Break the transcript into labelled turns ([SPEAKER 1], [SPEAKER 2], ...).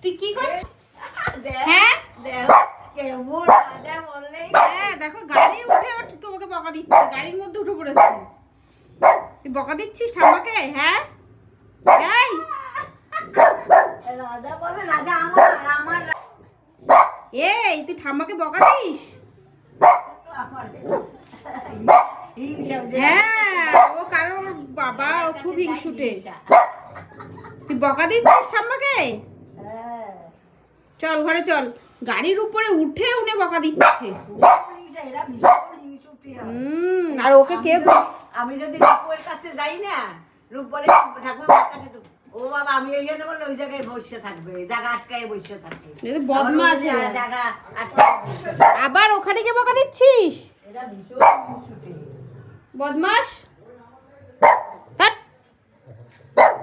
[SPEAKER 1] তুই কি করছিস? হ্যাঁ হ্যাঁ দেখো গাড়ি উঠে তোমাকে বকা দিচ্ছে, গাড়ির মধ্যে উঠে পড়েছে। তুই বকা দিচ্ছিস ঠাম্মাকে? হ্যাঁ এই এই তুই ঠাম্মাকে বকা দিস? হ্যাঁ ও কারণ বাবা ও খুব হিংসুটে। তুই বকা দিচ্ছিস ঠাম্মাকে? চল ঘরে চল। গাড়ির উপরে উঠে উনি বকা দিচ্ছে। আর ওকে কে?
[SPEAKER 2] আমি যদি রূপের কাছে যাই না, রূপ বলে ঠাকুমা বাচ্চাকে ও বাবা আমি এইখানে বললে ওই জায়গায় বসে থাকবে, জায়গা আটকায় বসে থাকবে।
[SPEAKER 1] বদমাশ
[SPEAKER 2] জায়গা আটকায়
[SPEAKER 1] আবার ওখানে গিয়ে বকা দিচ্ছিস?
[SPEAKER 2] এরা ভীষণ
[SPEAKER 1] বদমাশ।